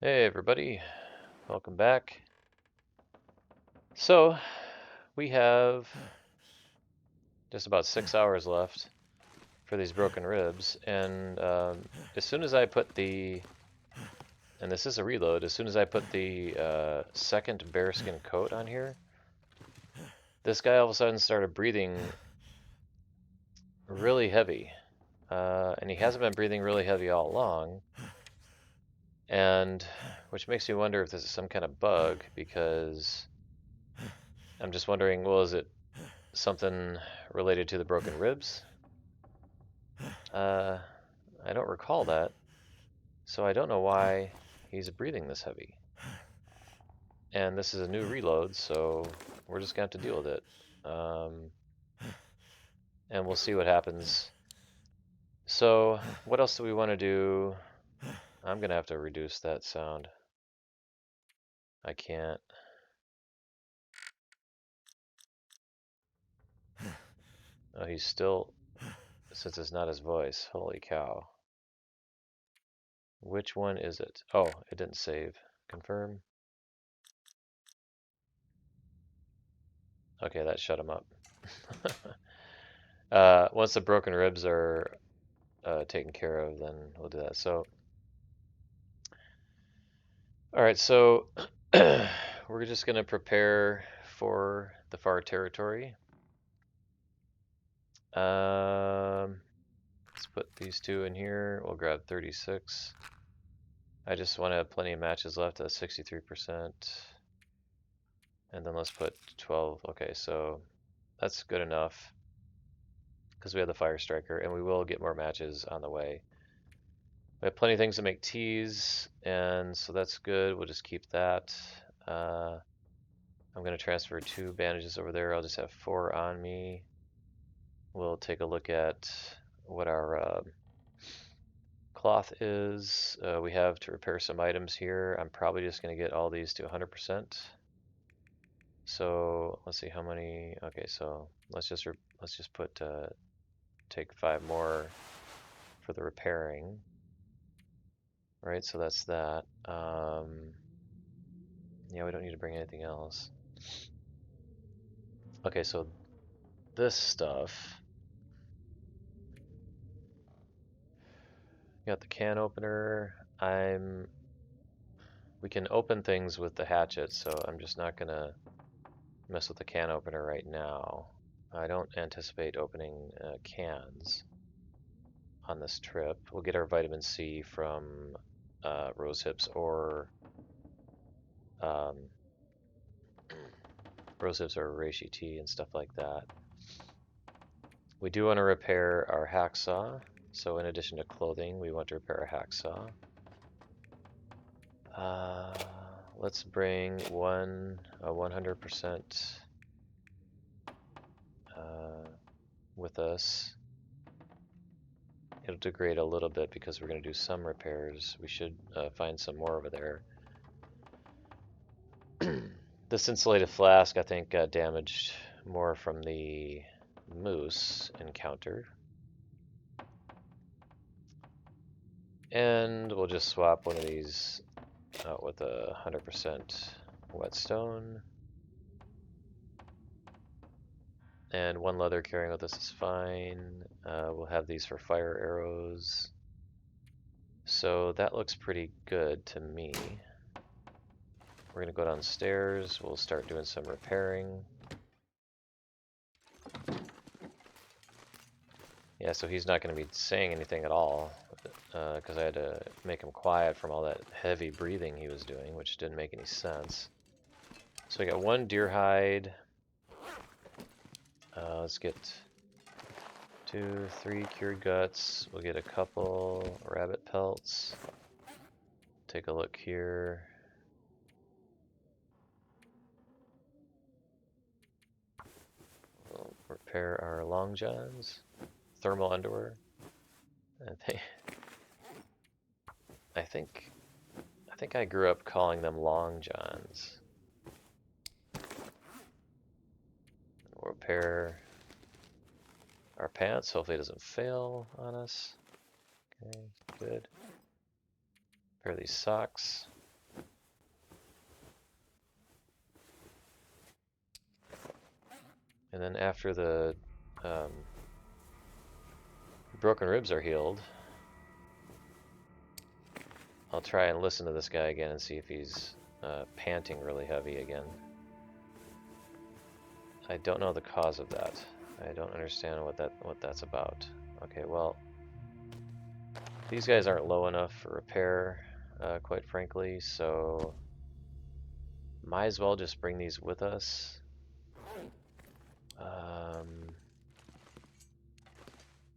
Hey everybody, welcome back. So, we have just about 6 hours left for these broken ribs, and as soon as I put the, and this is a reload, as soon as I put the second bearskin coat on here, this guy all of a sudden started breathing really heavy. And he hasn't been breathing really heavy all along, and which makes me wonder if this is some kind of bug, because I'm just wondering, well, is it something related to the broken ribs? Uh, I don't recall that, so I don't know why he's breathing this heavy. And this is a new reload, so we're just gonna have to deal with it. And we'll see what happens. So, what else do we want to do? I'm gonna have to reduce that sound. I can't. Oh, he's still, since it's not his voice. Holy cow. Which one is it? Oh, it didn't save. Confirm. Okay, that shut him up. Once the broken ribs are taken care of, then we'll do that. So, all right, so we're just going to prepare for the far territory. Let's put these two in here. We'll grab 36. I just want to have plenty of matches left at 63%. And then let's put 12. Okay, so that's good enough because we have the Fire Striker, and we will get more matches on the way. We have plenty of things to make teas, and so that's good. We'll just keep that. I'm going to transfer 2 bandages over there. I'll just have 4 on me. We'll take a look at what our cloth is. We have to repair some items here. I'm probably just going to get all these to 100%. So let's see how many. Okay, so let's just put take 5 more for the repairing. Right, so that's that. Yeah, we don't need to bring anything else. Okay, so this stuff. Got the can opener. We can open things with the hatchet, so I'm just not gonna mess with the can opener right now. I don't anticipate opening cans on this trip. We'll get our vitamin C from rose hips or rose hips or reishi tea and stuff like that. We do want to repair our hacksaw. So in addition to clothing, we want to repair a hacksaw. Let's bring 100% with us. It'll degrade a little bit because we're going to do some repairs. We should find some more over there. This insulated flask, I think, got damaged more from the moose encounter. And we'll just swap one of these out with a 100% whetstone. And 1 leather carrying with us is fine. We'll have these for fire arrows. So that looks pretty good to me. We're gonna go downstairs. We'll start doing some repairing. Yeah, so he's not gonna be saying anything at all because I had to make him quiet from all that heavy breathing he was doing, which didn't make any sense. So we got 1 deer hide. Let's get 2, 3 cured guts. We'll get a couple rabbit pelts. Take a look here. We'll repair our long johns. Thermal underwear. I think I grew up calling them long johns. We'll repair our pants. Hopefully it doesn't fail on us. Okay, good. Repair these socks. And then after the broken ribs are healed, I'll try and listen to this guy again and see if he's panting really heavy again. I don't know the cause of that. I don't understand what that's about. Okay, well, these guys aren't low enough for repair, quite frankly, so might as well just bring these with us.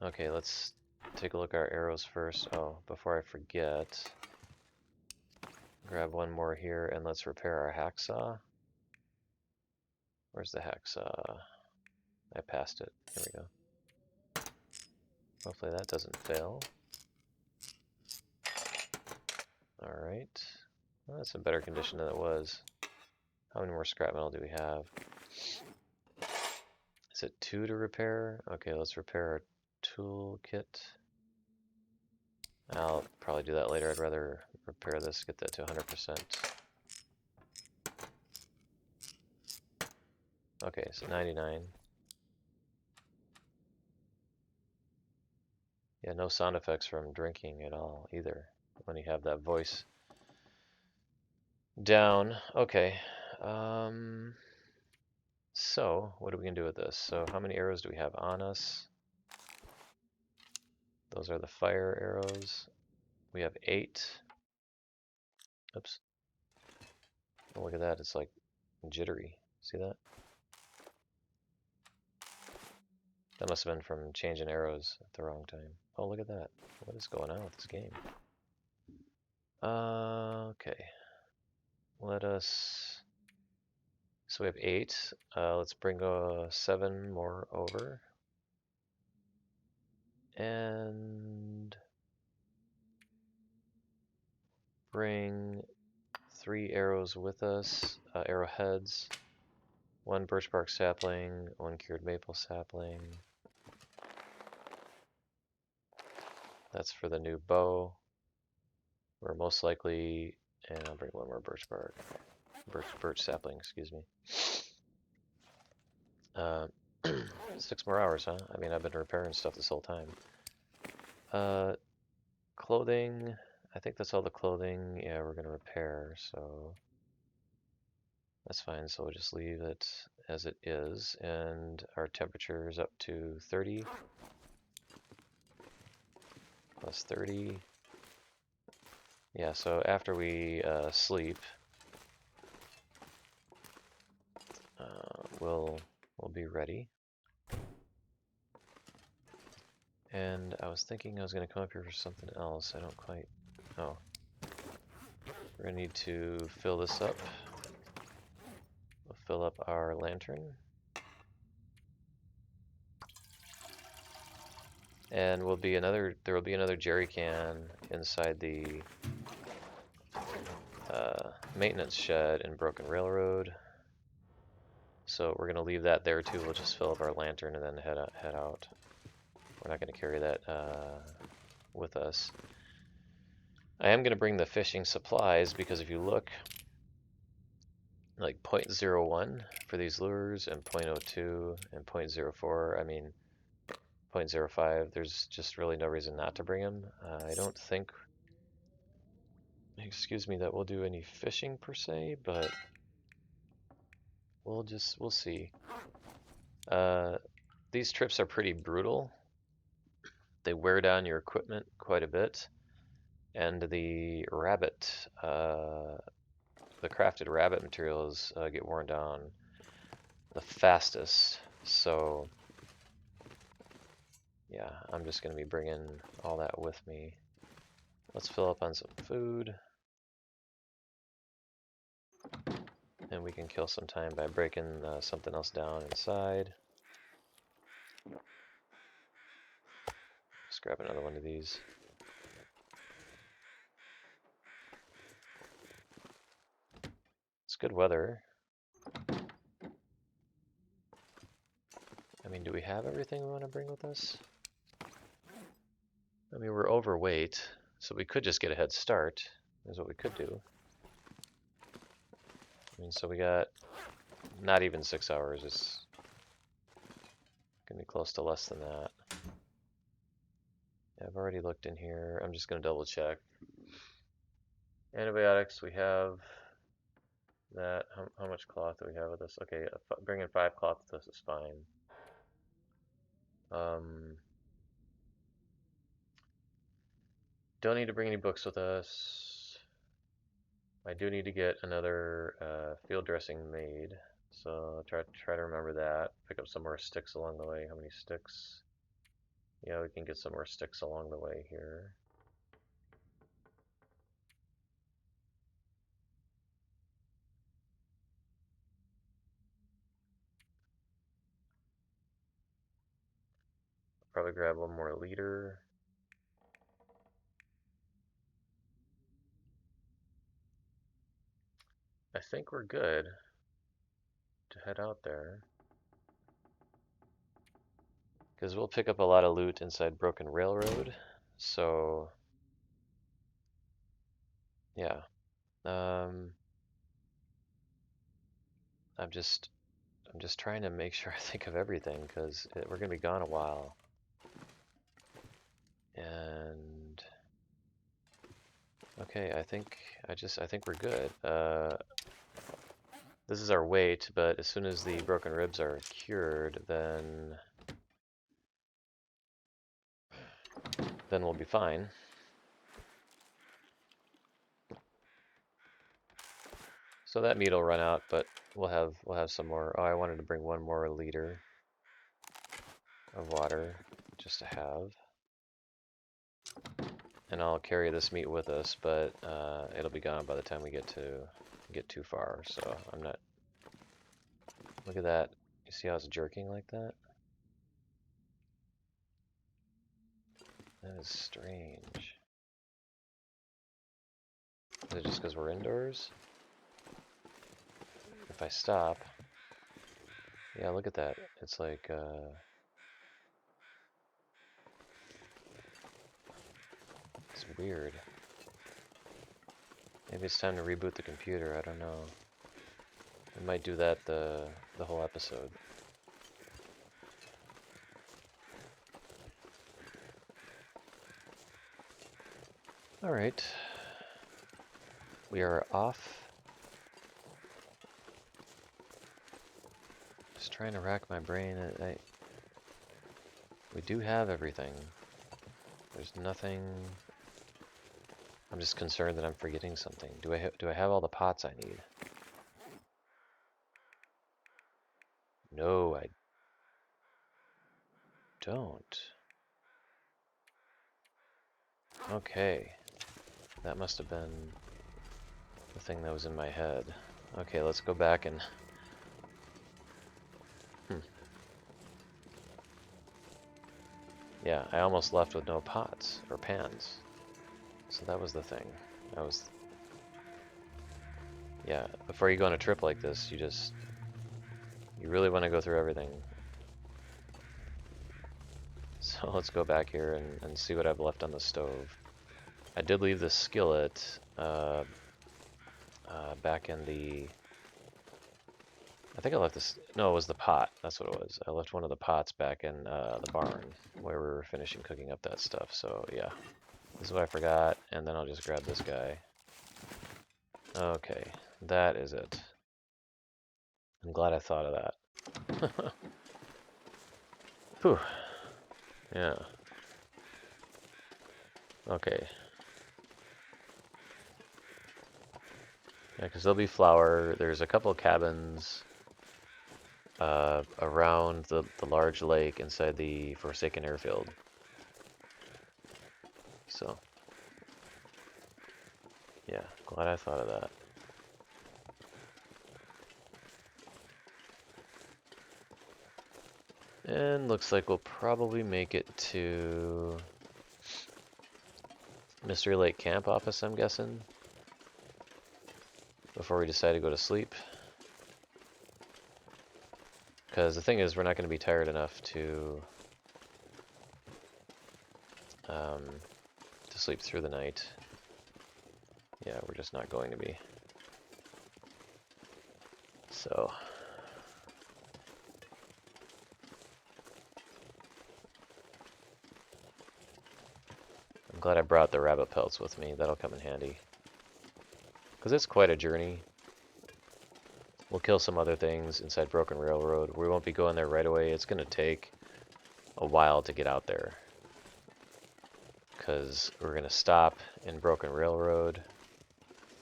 Okay, let's take a look at our arrows first. Oh, before I forget, grab one more here and let's repair our hacksaw. Where's the hacksaw? I passed it. Here we go. Hopefully that doesn't fail. Alright. Well, that's in better condition than it was. How many more scrap metal do we have? Is it 2 to repair? Okay, let's repair our toolkit. I'll probably do that later. I'd rather repair this, get that to 100%. Okay, so 99. Yeah, no sound effects from drinking at all either when you have that voice down. Okay. So, what are we going to do with this? So, how many arrows do we have on us? Those are the fire arrows. We have 8. Oops. Oh, look at that. It's like jittery. See that? That must have been from changing arrows at the wrong time. Oh, look at that. What is going on with this game? Okay. Let us... So we have 8. Let's bring 7 more over. And... bring 3 arrows with us. Arrowheads. 1 birch bark sapling. 1 cured maple sapling. That's for the new bow. We're most likely... And I'll bring 1 more birch bark. Birch sapling, excuse me. 6 more hours, huh? I mean, I've been repairing stuff this whole time. Clothing. I think that's all the clothing. Yeah, we're gonna repair, so that's fine. So we'll just leave it as it is, and our temperature is up to 30. Plus 30. Yeah, so after we sleep, we'll be ready. And I was thinking I was going to come up here for something else. I don't quite... Oh. We're going to need to fill this up. We'll fill up our lantern. And there will be another jerry can inside the maintenance shed in Broken Railroad. So we're going to leave that there too. We'll just fill up our lantern and then head out. We're not going to carry that with us. I am going to bring the fishing supplies because if you look, like 0.01 for these lures and 0.02 and 0.04, I mean 0.05, there's just really no reason not to bring them. I don't think, excuse me, that we'll do any fishing per se, but we'll see. These trips are pretty brutal. They wear down your equipment quite a bit, and the crafted rabbit materials get worn down the fastest. So yeah, I'm just going to be bringing all that with me. Let's fill up on some food, and we can kill some time by breaking something else down inside. Let's grab another one of these. It's good weather. I mean, do we have everything we want to bring with us? I mean, we're overweight, so we could just get a head start, is what we could do. I mean, so we got not even 6 hours. gonna be close to less than that. Yeah, I've already looked in here. I'm just gonna double check. Antibiotics, we have that. How much cloth do we have with us? Okay, bringing 5 cloth with us is fine. Don't need to bring any books with us. I do need to get another field dressing made, so I'll try to remember that. Pick up some more sticks along the way. How many sticks? Yeah, we can get some more sticks along the way here. Probably grab one more liter. I think we're good to head out there. Because we'll pick up a lot of loot inside Broken Railroad. So, yeah. I'm just trying to make sure I think of everything, because we're going to be gone a while. And okay, I think we're good. This is our weight, but as soon as the broken ribs are cured, then we'll be fine. So that meat will run out, but we'll have some more. Oh, I wanted to bring 1 more liter of water just to have. And I'll carry this meat with us, but it'll be gone by the time we get too far. So I'm not. Look at that. You see how it's jerking like that? That is strange. Is it just because we're indoors? If I stop, yeah, look at that. It's like it's weird. Maybe it's time to reboot the computer. I don't know. We might do that the whole episode. All right. We are off. Just trying to rack my brain. We do have everything. There's nothing. I'm just concerned that I'm forgetting something. Do I have all the pots I need? No, I don't. Okay. That must have been the thing that was in my head. Okay, let's go back and... Yeah, I almost left with no pots or pans. So that was the thing. Yeah, before you go on a trip like this, you really want to go through everything. So let's go back here and see what I've left on the stove. I did leave the skillet back in the... I think I left this... No, it was the pot. That's what it was. I left one of the pots back in the barn where we were finishing cooking up that stuff. So yeah, this is what I forgot. And then I'll just grab this guy. Okay, that is it. I'm glad I thought of that. Whew. Yeah. Okay. Yeah, because there'll be flour. There's a couple cabins around the large lake inside the Forsaken Airfield. So, yeah, glad I thought of that. And looks like we'll probably make it to Mystery Lake Camp Office, I'm guessing, before we decide to go to sleep. Because the thing is, we're not going to be tired enough to sleep through the night. Yeah, we're just not going to be. So, glad I brought the rabbit pelts with me. That'll come in handy. Because it's quite a journey. We'll kill some other things inside Broken Railroad. We won't be going there right away. It's going to take a while to get out there. Because we're going to stop in Broken Railroad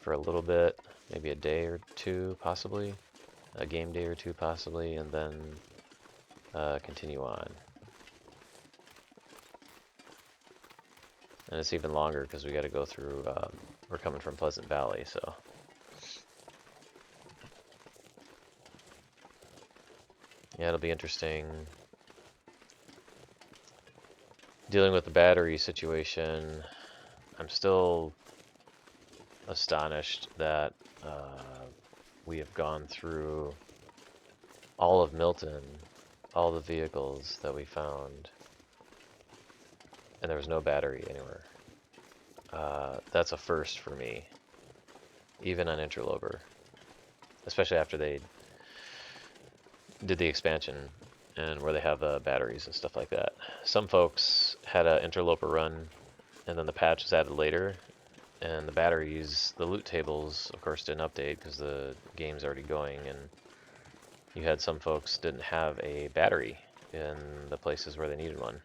for a little bit. Maybe a day or two, possibly. A game day or two, possibly. And then continue on. And it's even longer because we got to go through, we're coming from Pleasant Valley, so. Yeah, it'll be interesting. Dealing with the battery situation, I'm still astonished that we have gone through all of Milton, all the vehicles that we found, and there was no battery anywhere. That's a first for me, even on Interloper, especially after they did the expansion and where they have batteries and stuff like that. Some folks had an Interloper run, and then the patch was added later, and the batteries, the loot tables, of course, didn't update because the game's already going, and you had some folks didn't have a battery in the places where they needed one.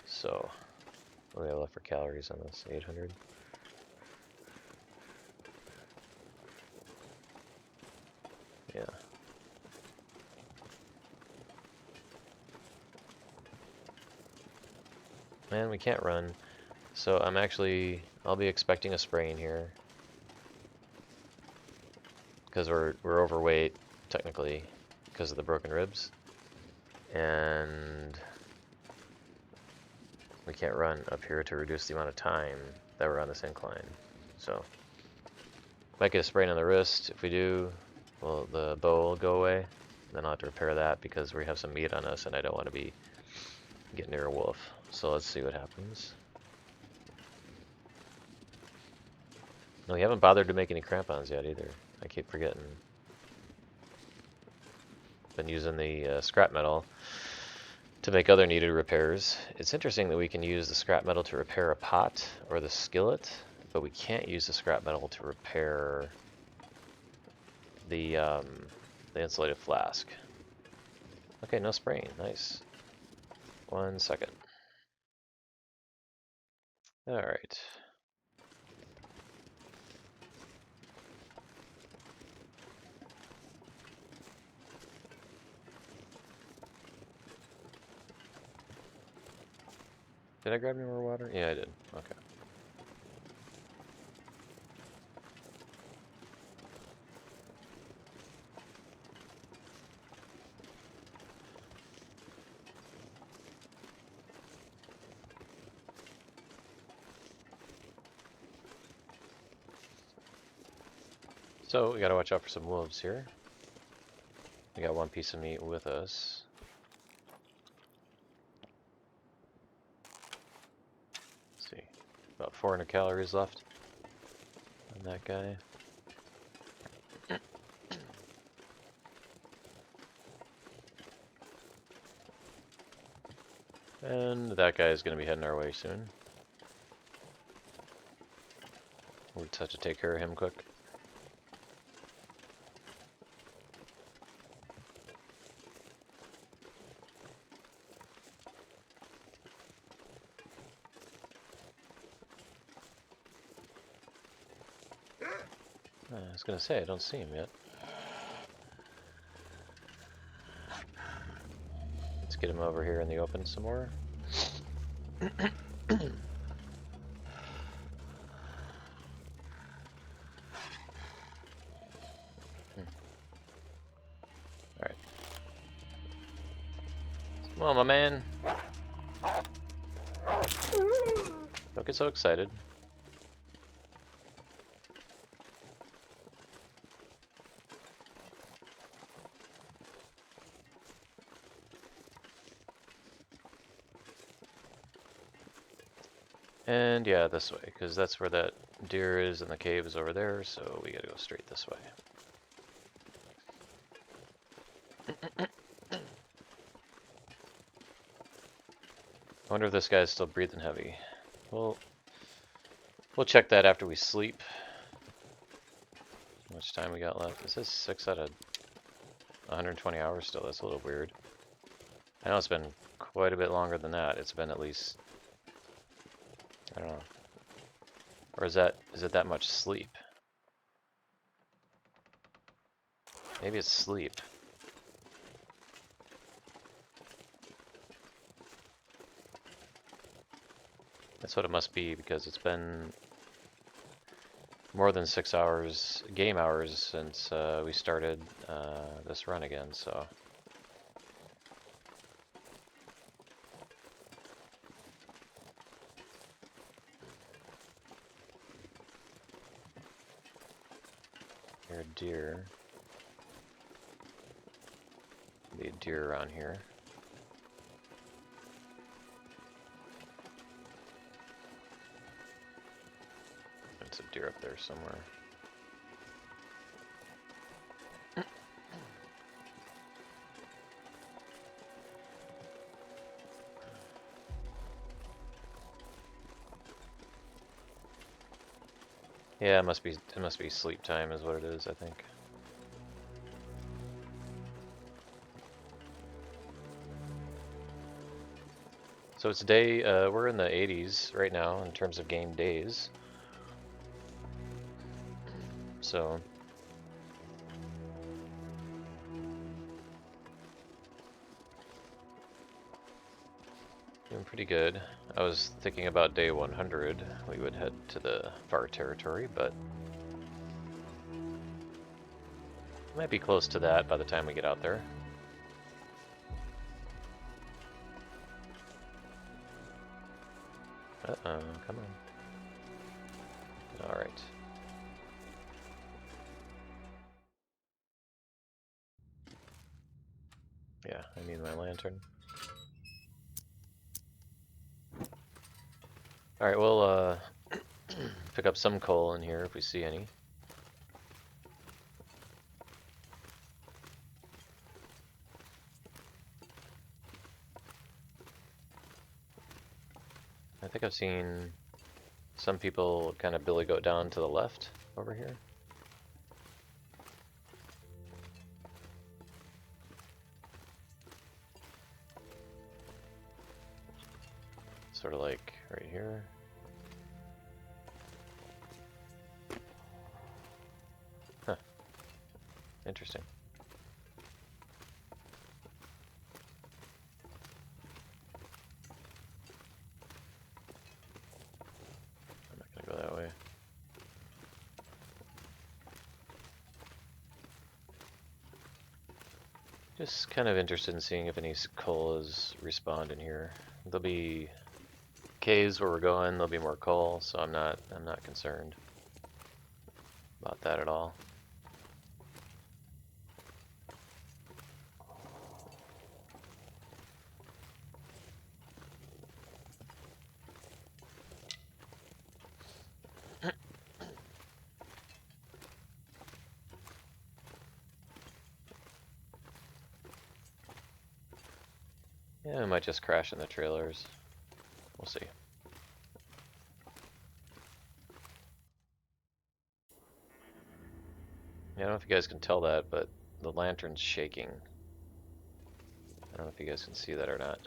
So, what do we have left for calories on this? 800? Yeah. Man, we can't run. So I'll be expecting a sprain here. Because we're overweight, technically, because of the broken ribs. And we can't run up here to reduce the amount of time that we're on this incline. So, might get a sprain on the wrist. If we do, well, the bow will go away. Then I'll have to repair that because we have some meat on us and I don't want to be getting near a wolf. So let's see what happens. No, we haven't bothered to make any crampons yet either. I keep forgetting. Been using the scrap metal to make other needed repairs. It's interesting that we can use the scrap metal to repair a pot or the skillet, but we can't use the scrap metal to repair the insulated flask. Okay, no spraying. Nice. 1 second. All right. Did I grab any more water? Yeah, I did. Okay. So we gotta watch out for some wolves here. We got one piece of meat with us. Let's see, about 400 calories left on that guy. And that guy is gonna be heading our way soon. We'll just have to take care of him quick. I was gonna say, I don't see him yet. Let's get him over here in the open some more. Alright. Come on, my man. Don't get so excited. And yeah, this way, because that's where that deer is and the cave is over there, so we gotta go straight this way. wonder if this guy's still breathing heavy. We'll check that after we sleep. How much time we got left? This is 6 out of 120 hours still. That's a little weird. I know it's been quite a bit longer than that. It's been at least, I don't know. Or is it that much sleep? Maybe it's sleep. That's what it must be, because it's been more than 6 hours, game hours, since we started this run again, so. You're a deer. Be a deer around here. There's a deer up there somewhere. Yeah, it must be sleep time is what it is, I think. So it's day, we're in the 80s right now in terms of game days. So doing pretty good. I was thinking about day 100, we would head to the far territory, but might be close to that by the time we get out there. Uh-oh, come on. Alright. Yeah, I need my lantern. Alright, we'll pick up some coal in here if we see any. I think I've seen some people kind of billy goat down to the left over here. Sort of like right here. Huh. Interesting. I'm not gonna go that way. Just kind of interested in seeing if any coal is respawned in here. There'll be caves where we're going, there'll be more coal, so I'm not concerned about that at all. Yeah, I might just crash in the trailers. We'll see. Yeah, I don't know if you guys can tell that, but the lantern's shaking. I don't know if you guys can see that or not.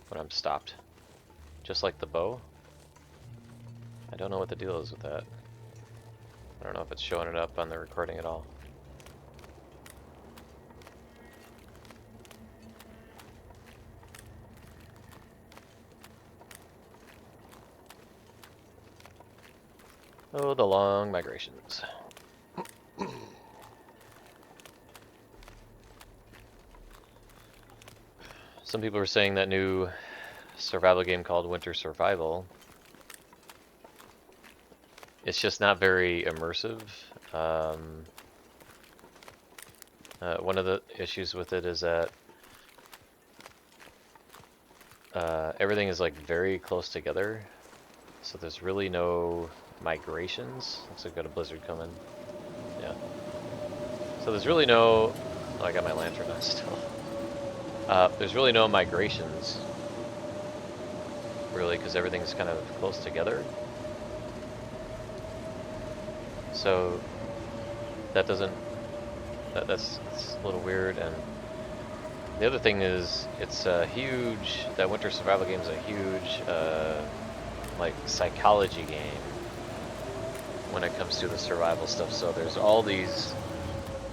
When I'm stopped. Just like the bow. I don't know what the deal is with that. I don't know if it's showing it up on the recording at all. Oh, the long migrations. Some people were saying that new survival game called Winter Survival, it's just not very immersive. One of the issues with it is that everything is like very close together, so there's really no migrations. Looks like we got a blizzard coming. Yeah. So there's really no... Oh, I got my lantern on still. There's really no migrations. really, because everything's kind of close together. So that doesn't, that's a little weird. And the other thing is, it's a huge, that winter survival game is a huge, like, psychology game when it comes to the survival stuff. So there's all these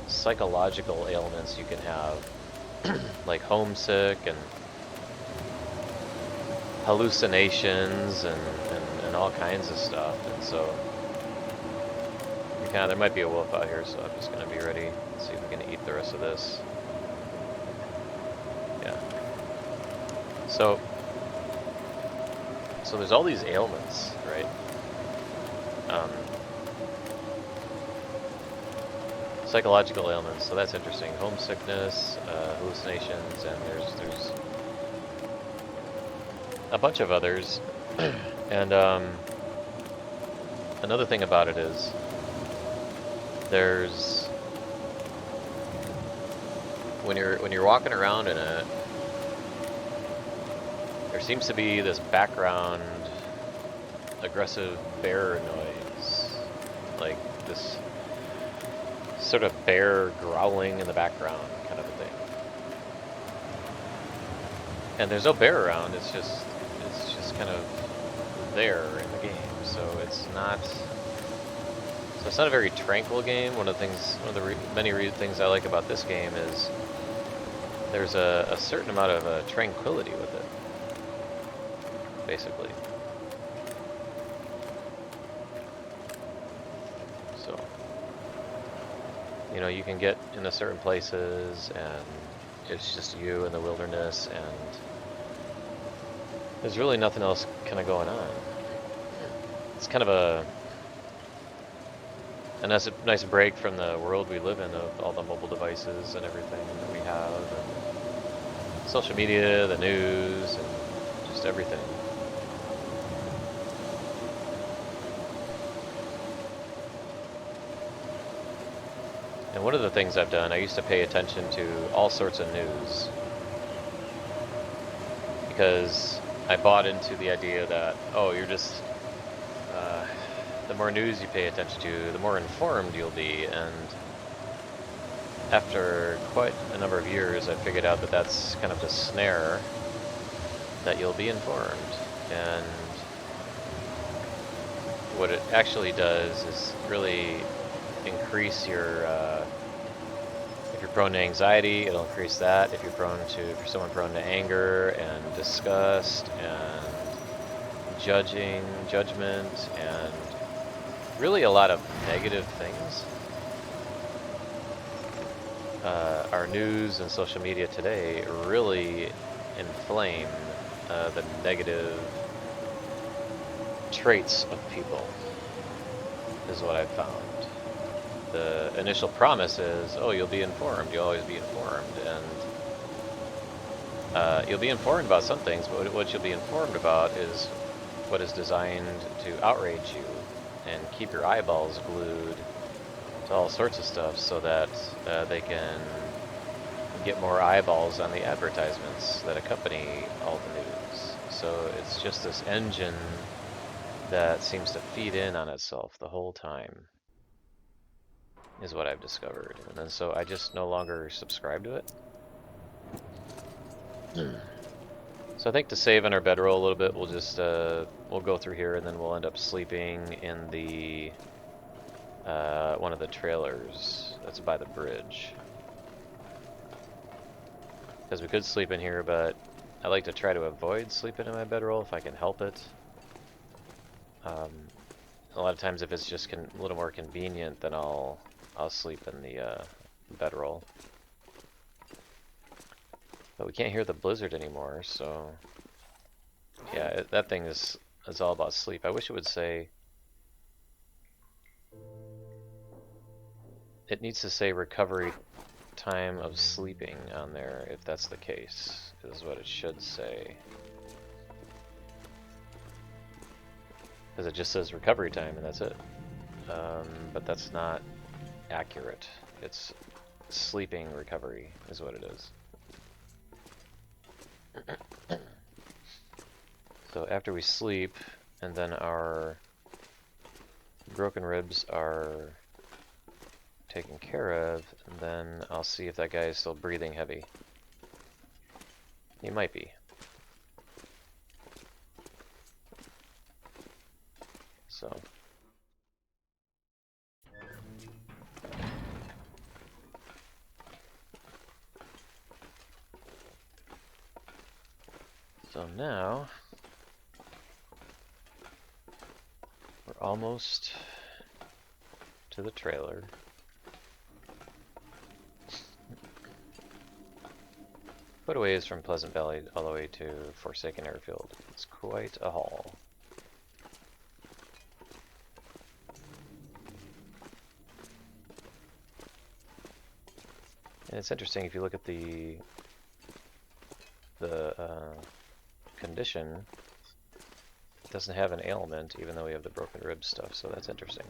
psychological ailments you can have, like homesick and hallucinations and all kinds of stuff. And so you kind of, there might be a wolf out here, so I'm just going to be ready. Let's see if we can eat the rest of this. Yeah. So there's all these ailments, right? Psychological ailments, so that's interesting. Homesickness, hallucinations, and there's a bunch of others. And another thing about it is there's when you're walking around in it, there seems to be this background aggressive bear noise, like this sort of bear growling in the background kind of a thing. And there's no bear around, it's just kind of there in the game. So it's not a very tranquil game. One of the many things I like about this game is there's a certain amount of tranquility with it, basically. So, you know, you can get into certain places and it's just you in the wilderness, and there's really nothing else kind of going on. It's kind of a nice break from the world we live in, of all the mobile devices and everything that we have, and social media, the news, and just everything. And one of the things I've done, I used to pay attention to all sorts of news, because I bought into the idea that, oh, you're just, the more news you pay attention to, the more informed you'll be. And after quite a number of years, I figured out that that's kind of the snare, that you'll be informed. And what it actually does is really increase your, if you're prone to anxiety, it'll increase that. If you're someone prone to anger and disgust and judgment, and really a lot of negative things, our news and social media today really inflame the negative traits of people, is what I've found. The initial promise is, oh, you'll be informed, you'll always be informed, and you'll be informed about some things, but what you'll be informed about is what is designed to outrage you and keep your eyeballs glued to all sorts of stuff, so that they can get more eyeballs on the advertisements that accompany all the news. So it's just this engine that seems to feed in on itself the whole time, is what I've discovered. And then so I just no longer subscribe to it. So I think to save on our bedroll a little bit, we'll just we'll go through here, and then we'll end up sleeping in the one of the trailers that's by the bridge. Because we could sleep in here, but I like to try to avoid sleeping in my bedroll if I can help it. A lot of times, if it's just a little more convenient, then I'll sleep in the bedroll. But we can't hear the blizzard anymore, so yeah, that thing is all about sleep. I wish it would say, it needs to say recovery time of sleeping on there, if that's the case, is what it should say. Because it just says recovery time and that's it. But that's not accurate. It's sleeping recovery is what it is. So after we sleep, and then our broken ribs are taken care of, and then I'll see if that guy is still breathing heavy. He might be. So. So now, we're almost to the trailer. Quite a ways from Pleasant Valley all the way to Forsaken Airfield. It's quite a haul. And it's interesting if you look at the condition, it doesn't have an ailment even though we have the broken rib stuff, so that's interesting.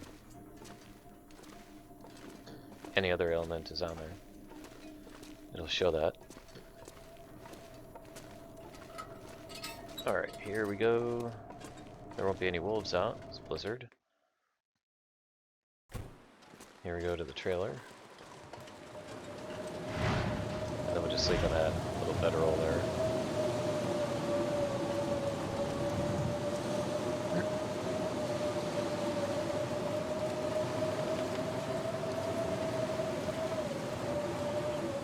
Any other ailment is on there. It'll show that. Alright, here we go. There won't be any wolves out, it's blizzard. Here we go to the trailer. And then we'll just sleep on that little bedroll there.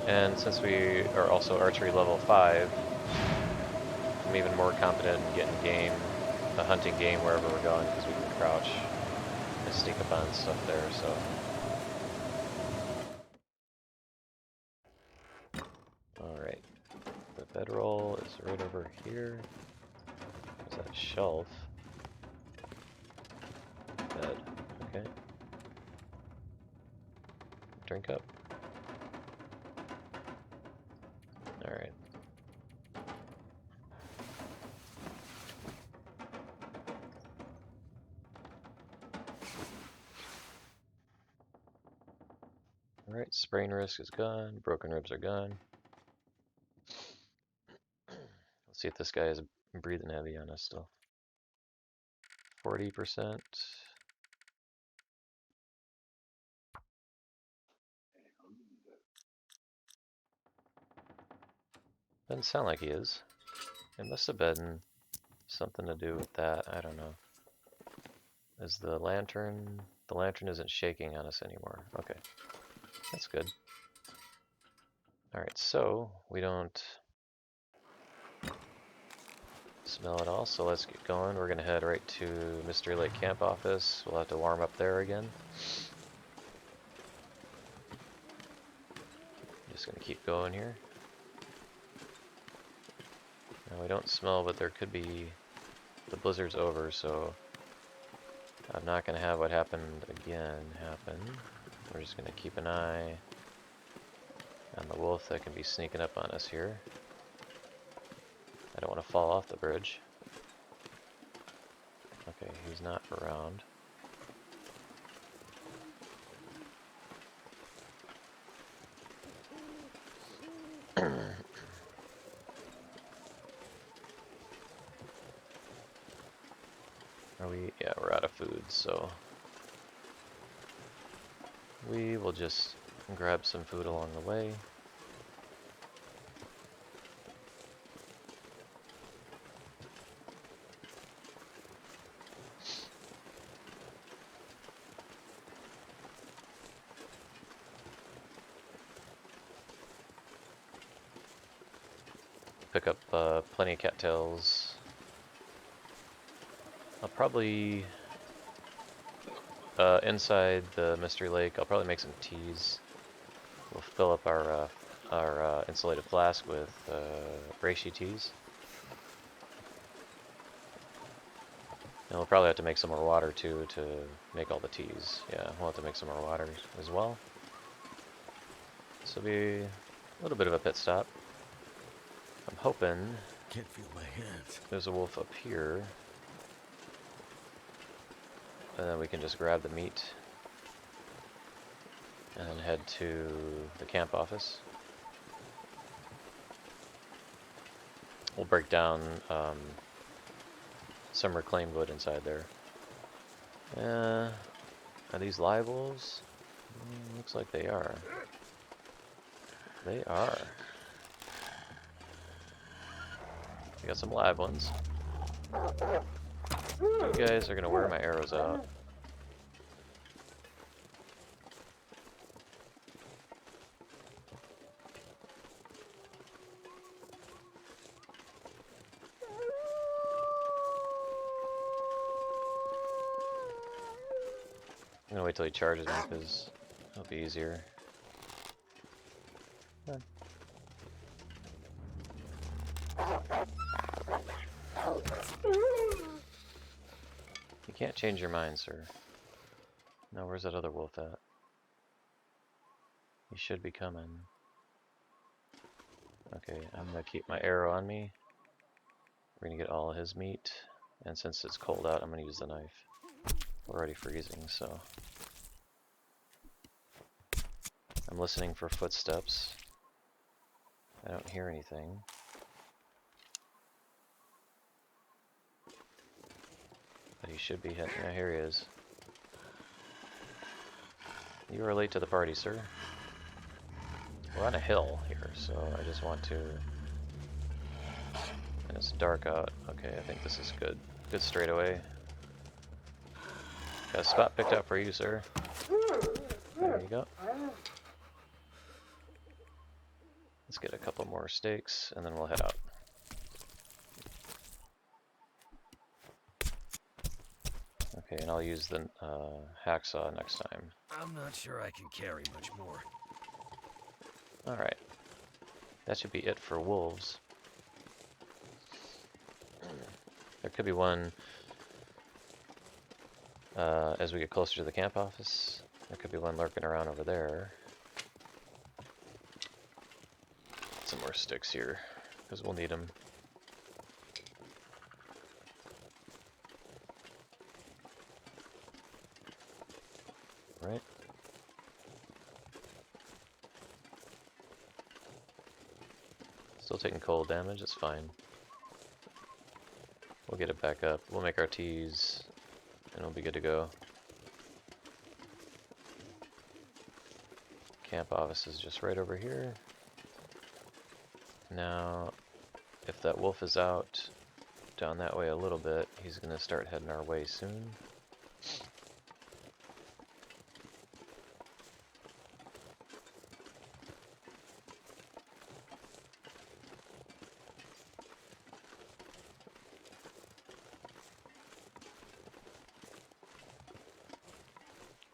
And since we are also archery level 5, I'm even more confident in getting game, hunting game wherever we're going, because we can crouch and sneak up on stuff there, so. Alright, the bedroll is right over here. There's that shelf. Bed, okay. Drink up. Alright. Alright, sprain risk is gone, broken ribs are gone. Let's see if this guy is breathing heavy on us still. 40%. Doesn't sound like he is. It must have been something to do with that, I don't know. Is the lantern isn't shaking on us anymore. Okay, that's good. Alright, so we don't smell at all, so let's get going. We're gonna head right to Mystery Lake Camp Office. We'll have to warm up there again. Just gonna keep going here. Now we don't smell, but there could be, the blizzard's over, so I'm not gonna have what happened again happen. We're just gonna keep an eye on the wolf that can be sneaking up on us here. I don't want to fall off the bridge. Okay, he's not around. Are we? Yeah, we're out of food, so we will just grab some food along the way. Pick up plenty of cattails. I'll probably, inside the Mystery Lake, I'll probably make some teas. We'll fill up our insulated flask with reishi teas. And we'll probably have to make some more water too to make all the teas. Yeah, we'll have to make some more water as well. This will be a little bit of a pit stop. I'm hoping can't feel my hands. There's a wolf up here. And then we can just grab the meat and head to the camp office. We'll break down some reclaimed wood inside there. Are these live wolves? Looks like they are. They are. We got some live ones. You guys are gonna wear my arrows out. I'm gonna wait till he charges me because it'll be easier. Come on. You can't change your mind, sir. No, where's that other wolf at? He should be coming. Okay, I'm gonna keep my arrow on me. We're gonna get all his meat. And since it's cold out, I'm gonna use the knife. We're already freezing, so. I'm listening for footsteps. I don't hear anything. But he should be hitting. Yeah, here he is. You are late to the party, sir. We're on a hill here, so I just want to... And it's dark out. Okay, I think this is good. Good straightaway. Got a spot picked out for you, sir. There you go. Let's get a couple more steaks, and then we'll head out. Okay, and I'll use the hacksaw next time. I'm not sure I can carry much more. Alright. That should be it for wolves. There could be one as we get closer to the camp office. There could be one lurking around over there. Some more sticks here, because we'll need them. Right? Still taking cold damage, it's fine. We'll get it back up. We'll make our teas, and we'll be good to go. Camp office is just right over here. Now, if that wolf is out down that way a little bit, he's going to start heading our way soon.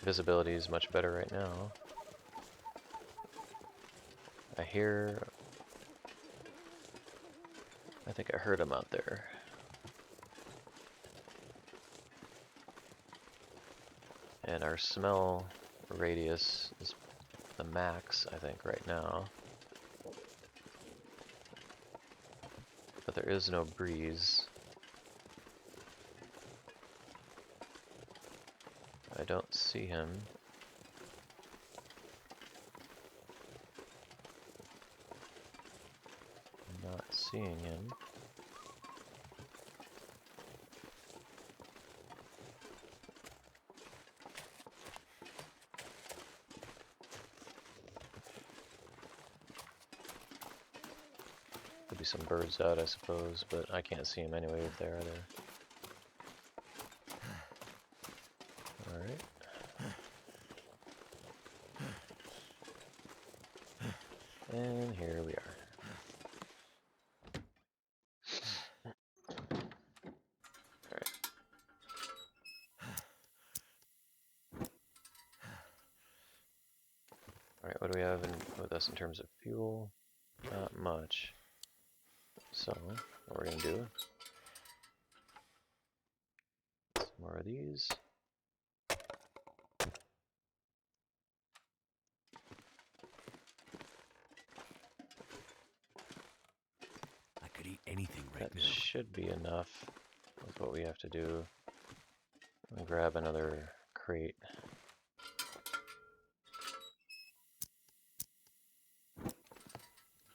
Visibility is much better right now. I think I heard him out there. And our smell radius is the max, I think, right now. But there is no breeze. I don't see him. I'm not seeing him. Could be some birds out, I suppose, but I can't see him anyway if they're there. Alright. And here we are. Alright. Alright, what do we have with us in terms of fuel? Not much. So, what we're gonna do, some more of these. I could eat anything right That now. should be enough with what we have to do. I'll grab another crate.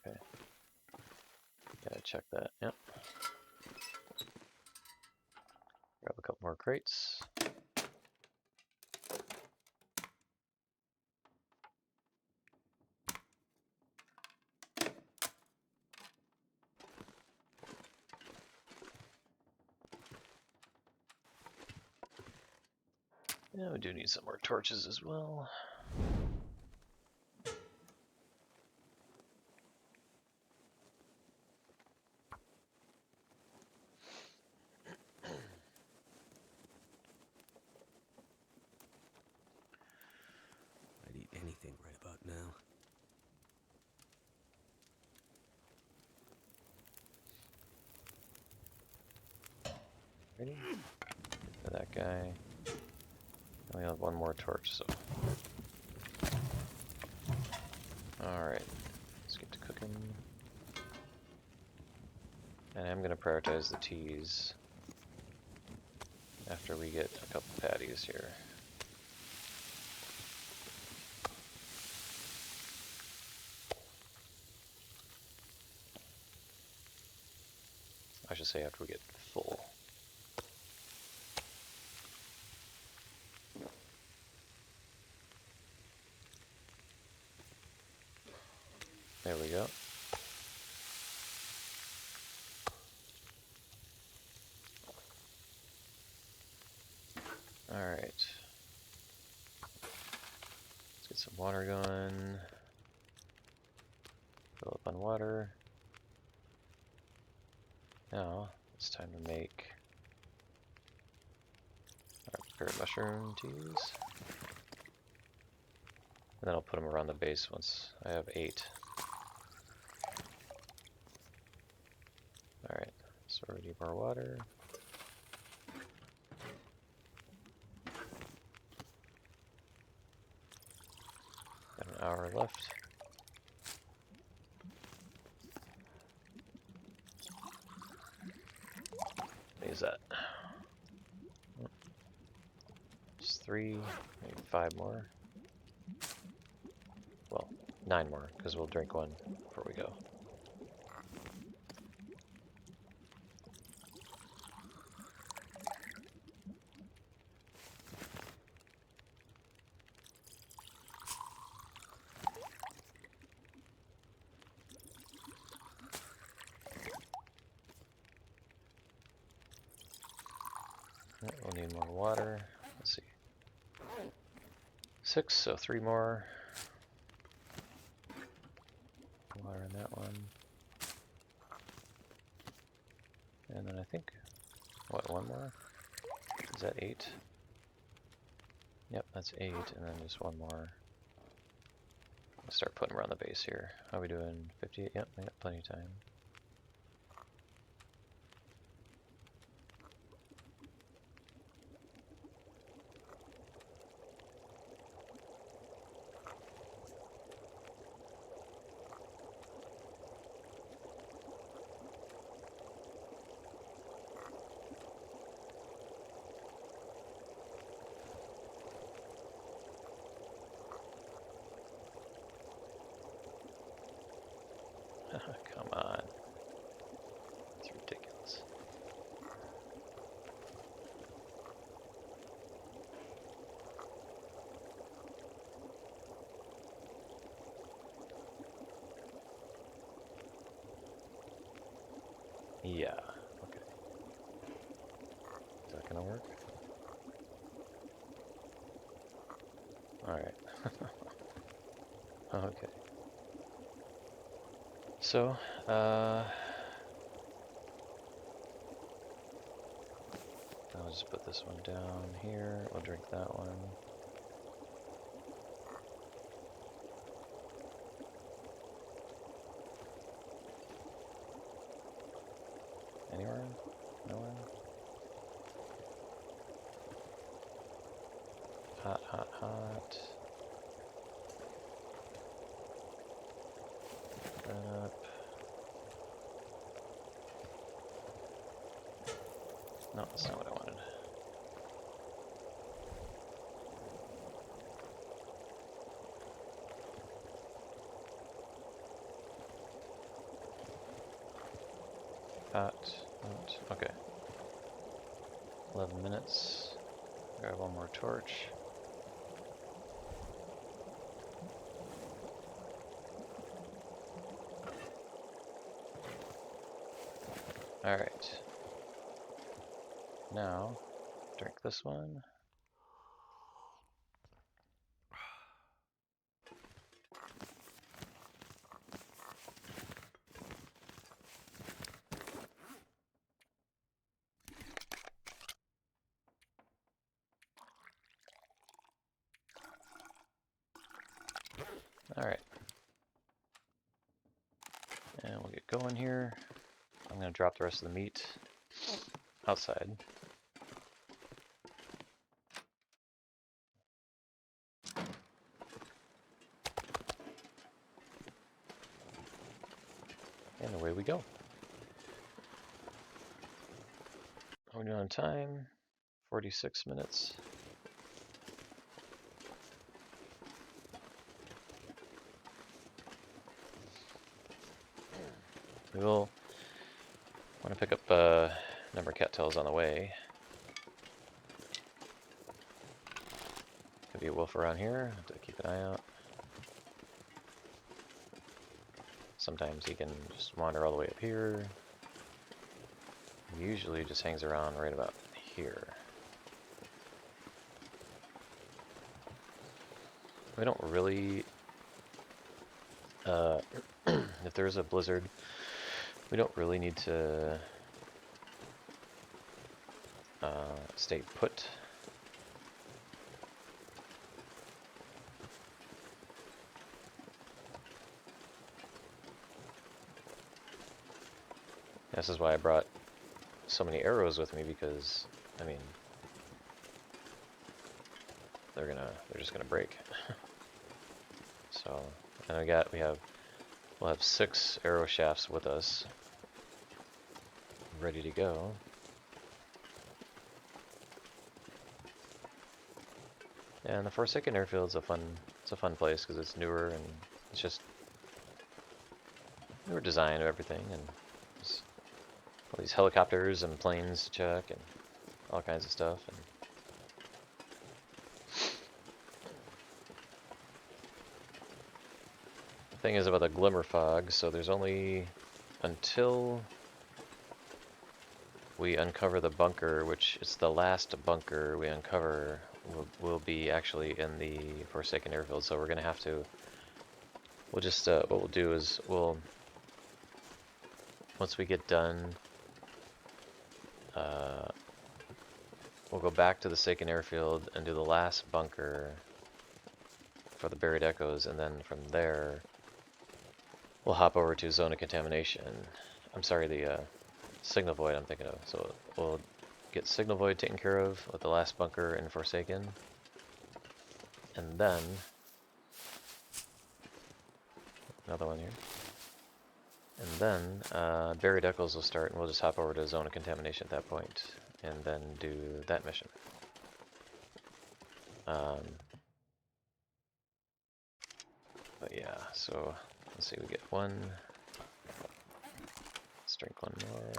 Okay. Gotta check that, yep. crates. Yeah, we do need some more torches as well. I'd eat anything right about now. Ready? For that guy. We have one more torch, so. Alright, let's get to cooking. And I'm gonna prioritize the teas after we get a couple patties here. I should say after we get full. There we go. Alright. Let's get some water going. Fill up on water. Now, it's time to make our prepared mushroom teas. And then I'll put them around the base once I have 8. Alright, so we need more water. Got an hour left. What is that? Just 3, maybe 5 more. Well, 9 more, because we'll drink one before we go. We'll need more water. Let's see. 6, so 3 more. Water in that one. And then I think, what, 1 more? Is that 8? Yep, that's 8, and then just 1 more. I'll start putting around the base here. How are we doing? 58? Yep, I got plenty of time. Come on. It's ridiculous. Yeah, okay. Is that gonna work? Alright. Okay. So, I'll just put this one down here. We'll drink that one. Anywhere? Nowhere? Hot, hot, hot. That up. No, that's not what I wanted. Hot, hot. Okay. 11 minutes. Grab one more torch. Alright. Now, drink this one. Alright. And we'll get going here. I'm going to drop the rest of the meat outside. And away we go. We're doing on time, 46 minutes. We will want to pick up a number of cattails on the way. Could be a wolf around here, have to keep an eye out. Sometimes he can just wander all the way up here. He usually just hangs around right about here. We don't really, if there's a blizzard, we don't really need to stay put. This is why I brought so many arrows with me, because I mean they're just gonna break. So, and we'll have 6 arrow shafts with us, ready to go. And the Forsaken Airfield's it's a fun place because it's newer and it's just newer design of everything, and all these helicopters and planes to check and all kinds of stuff. And the thing is about the glimmer fog, so there's only until we uncover the bunker, which is the last bunker we uncover, will be actually in the Forsaken Airfield. So we're gonna have to. We'll just what we'll do is once we get done. We'll go back to the Forsaken Airfield and do the last bunker for the buried echoes, and then from there we'll hop over to Zone of Contamination. I'm sorry, the Signal Void I'm thinking of. So we'll get Signal Void taken care of with the last bunker in Forsaken, and then another one here. And then buried echoes will start, and we'll just hop over to Zone of Contamination at that point, and then do that mission. But yeah, so let's see, we get one. Let's drink one more.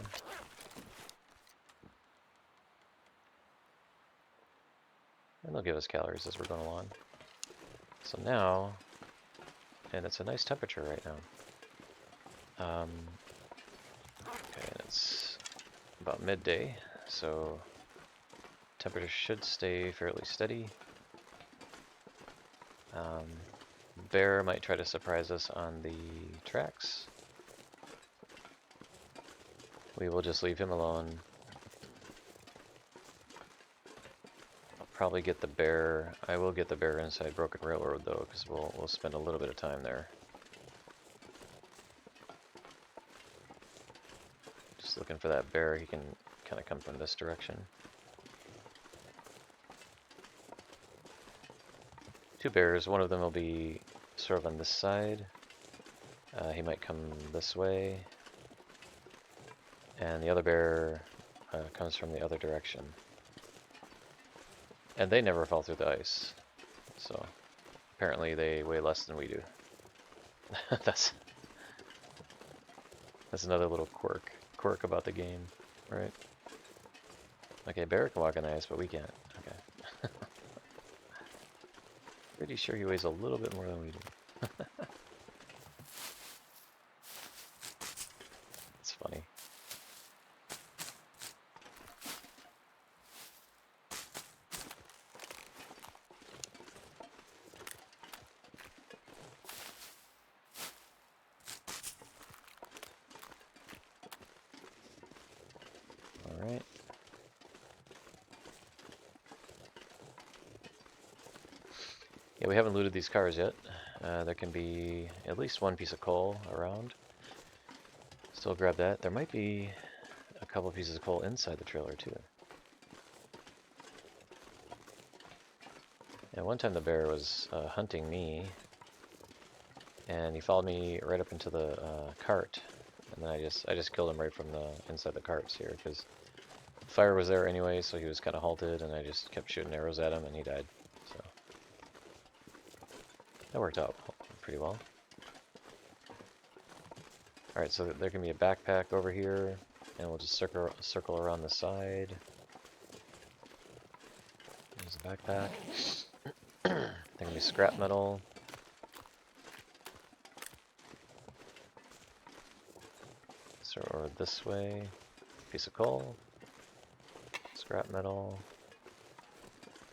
And they'll give us calories as we're going along. So now, and it's a nice temperature right now. Okay, and it's about midday, so temperature should stay fairly steady. Bear might try to surprise us on the tracks. We will just leave him alone. I'll probably get the bear. I will get the bear inside Broken Railroad though, because we'll spend a little bit of time there. Just looking for that bear. He can kind of come from this direction. 2 bears. One of them will be sort of on this side. He might come this way. And the other bear comes from the other direction. And they never fall through the ice. So apparently they weigh less than we do. That's another little quirk about the game, right? Okay, bear can walk on ice, but we can't. Okay. Pretty sure he weighs a little bit more than we do. It's funny. Alright. Yeah, we haven't looted these cars yet. There can be at least one piece of coal around. Still grab that. There might be a couple pieces of coal inside the trailer too. Yeah, one time the bear was hunting me, and he followed me right up into the cart, and then I just killed him right from the inside the carts here because fire was there anyway, so he was kind of halted, and I just kept shooting arrows at him, and he died. So that worked out pretty well. All right, so there can be a backpack over here, and we'll just circle around the side. There's the backpack. There can be scrap metal. So, or this way, piece of coal, scrap metal,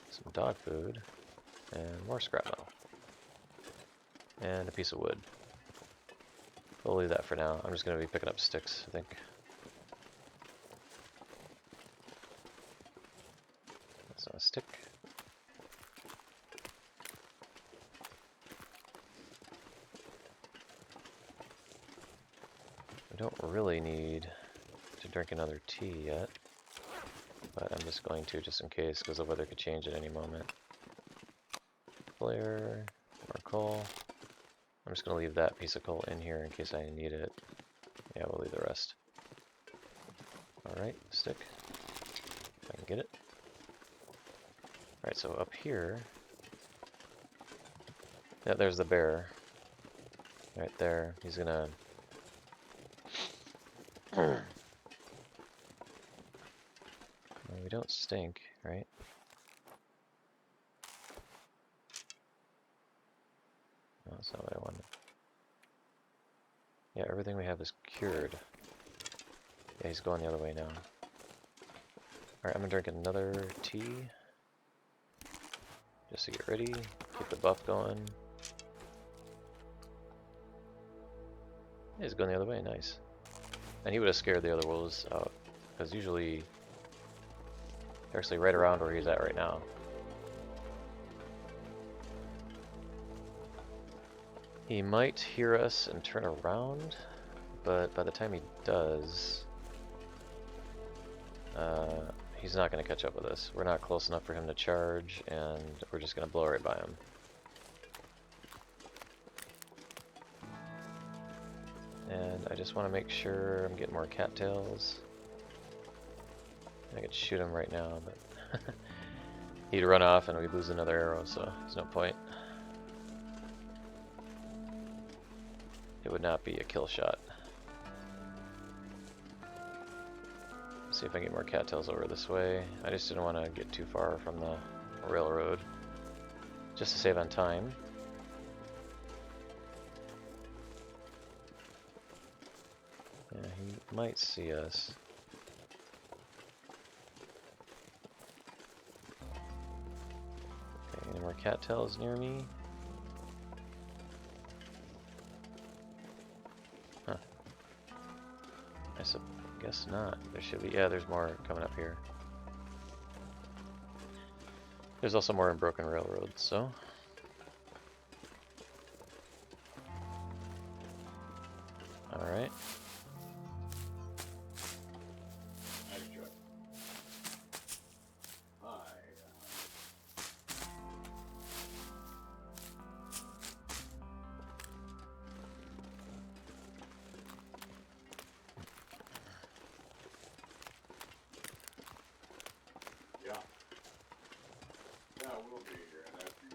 some dog food, and more scrap metal, and a piece of wood. We'll leave that for now. I'm just going to be picking up sticks, I think. That's not a stick. We don't really need to drink another tea yet, but I'm just going to just in case because the weather could change at any moment. Flare, more coal. I'm just going to leave that piece of coal in here in case I need it. Yeah, we'll leave the rest. Alright, stick. If I can get it. Alright, so up here... Yeah, there's the bear. Right there. He's gonna... Well, we don't stink, right? No, that's not what I wanted. Yeah, everything we have is cured. Yeah, he's going the other way now. Alright, I'm gonna drink another tea. Just to get ready. Keep the buff going. Yeah, he's going the other way, nice. And he would have scared the other wolves out. Because usually they're actually right around where he's at right now. He might hear us and turn around, but by the time he does, he's not going to catch up with us. We're not close enough for him to charge, and we're just going to blow right by him. And I just want to make sure I'm getting more cattails. I could shoot him right now, but he'd run off and we'd lose another arrow, so there's no point. It would not be a kill shot. See if I can get more cattails over this way. I just didn't want to get too far from the railroad, just to save on time. Yeah, he might see us. Okay, any more cattails near me? Huh. I guess not. There should be. Yeah, there's more coming up here. There's also more in broken railroads, so. Alright.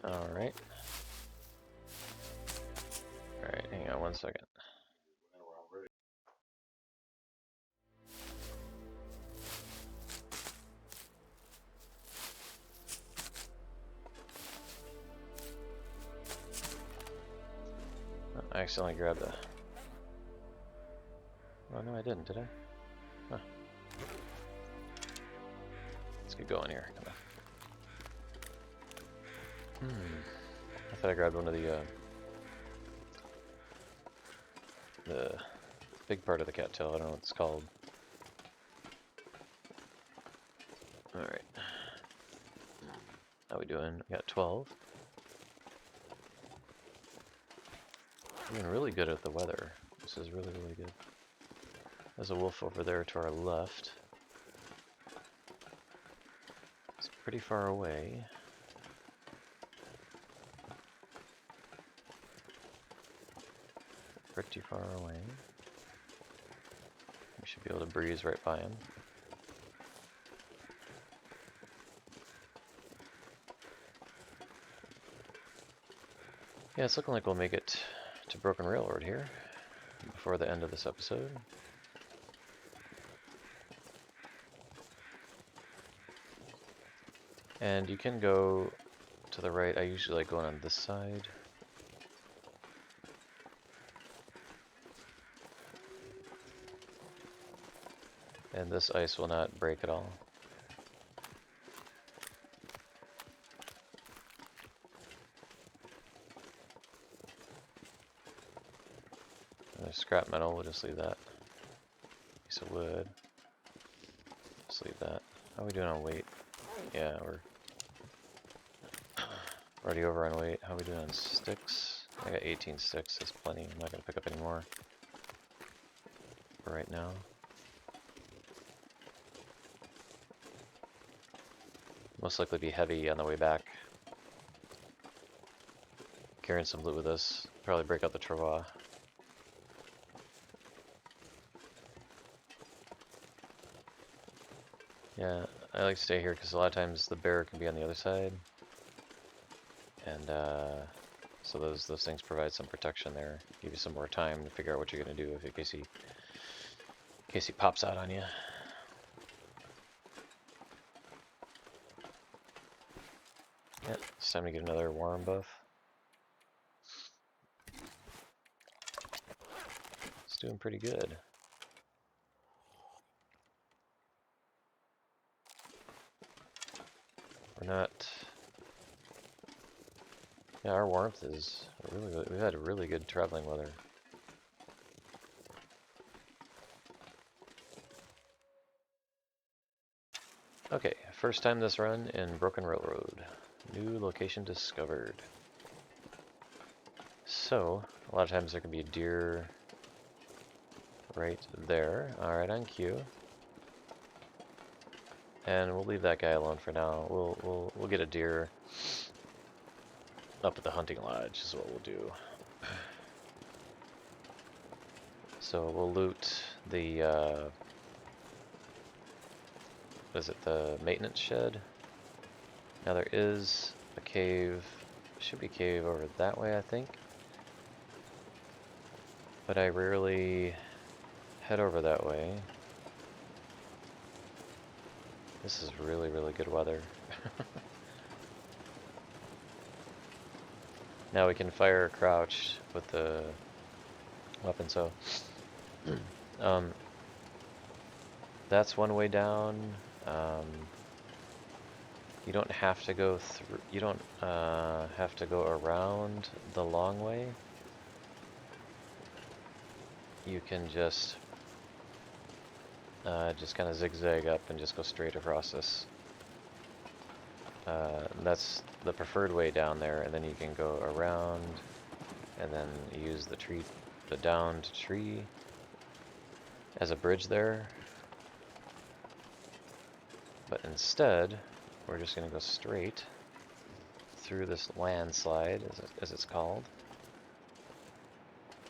Alright. Alright, hang on 1 second. I accidentally grabbed a... Oh no, I didn't, did I? Huh. Let's get going here. Come on. I thought I grabbed one of the big part of the cattail. I don't know what it's called. Alright. How we doing? We got 12. Doing really good at the weather. This is really, really good. There's a wolf over there to our left. It's pretty far away. Pretty far away. We should be able to breeze right by him. Yeah, it's looking like we'll make it to Broken Railroad here before the end of this episode. And you can go to the right. I usually like going on this side. And this ice will not break at all. And there's scrap metal, we'll just leave that. Piece of wood. Just leave that. How are we doing on weight? Yeah, we're already over on weight. How are we doing on sticks? I got 18 sticks, that's plenty. I'm not gonna pick up any more for right now. Most likely be heavy on the way back. Carrying some loot with us. Probably break out the travois. Yeah, I like to stay here because a lot of times the bear can be on the other side. And so those things provide some protection there. Give you some more time to figure out what you're gonna do in case he pops out on you. Yeah, it's time to get another worm buff. It's doing pretty good. We're not... Yeah, our warmth is really good. We've had really good traveling weather. Okay, first time this run in Broken Railroad. New location discovered. So, a lot of times there can be a deer right there. Alright, on cue. And we'll leave that guy alone for now. We'll get a deer up at the hunting lodge is what we'll do. So we'll loot the what is it, the maintenance shed? Now there is a cave, should be a cave over that way I think. But I rarely head over that way. This is really, really good weather. Now we can fire crouch with the weapon, so that's one way down. You don't have to go through. You don't have to go around the long way. You can just kind of zigzag up and just go straight across this. That's the preferred way down there, and then you can go around and then use the downed tree as a bridge there. But instead, we're just going to go straight through this landslide, as it's called.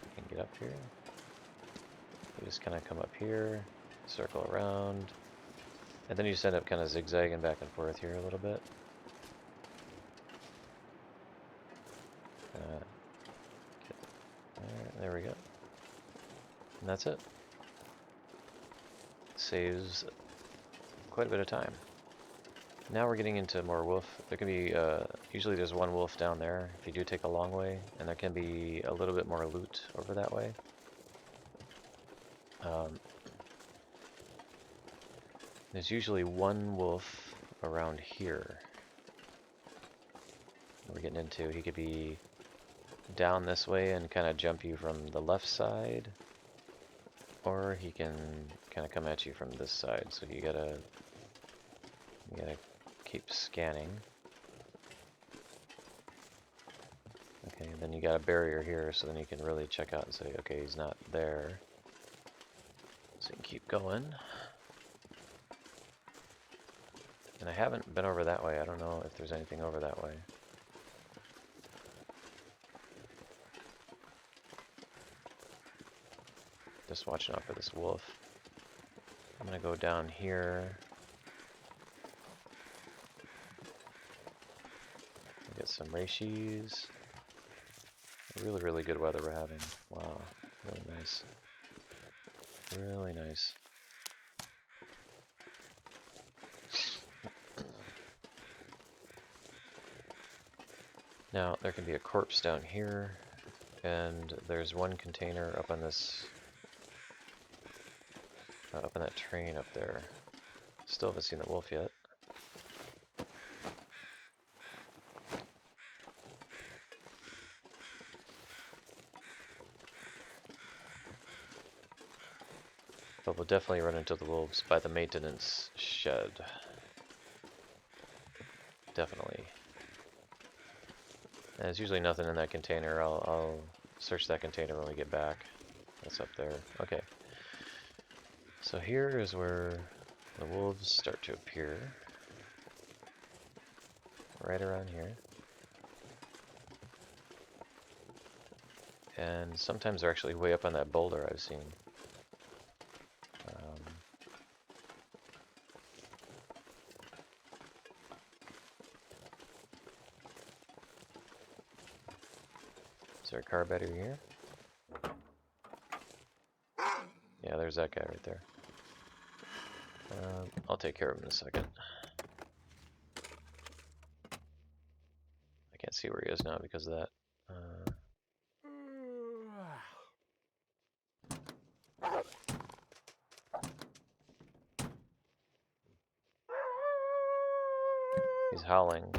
You can get up here. You just kind of come up here, circle around, and then you just end up kind of zigzagging back and forth here a little bit. There we go. And that's it. Saves quite a bit of time. Now we're getting into more wolf. There can be, usually there's one wolf down there if you do take a long way, and there can be a little bit more loot over that way. There's usually one wolf around here. We're getting into, he could be down this way and kind of jump you from the left side, or he can kind of come at you from this side. So you gotta keep scanning. Okay, then you got a barrier here, so then you can really check out and say, okay, he's not there. So you can keep going. And I haven't been over that way. I don't know if there's anything over that way. Just watching out for this wolf. I'm gonna go down here. Get some reishi. Really, really good weather we're having. Wow, really nice. Really nice. Now, there can be a corpse down here, and there's one container up on this, up on that train up there. Still haven't seen the wolf yet. But we'll definitely run into the wolves by the maintenance shed. Definitely. And there's usually nothing in that container. I'll search that container when we get back. That's up there. Okay. So here is where the wolves start to appear. Right around here. And sometimes they're actually way up on that boulder I've seen. Is there a car battery here? Yeah, there's that guy right there. I'll take care of him in a second. I can't see where he is now because of that. He's howling.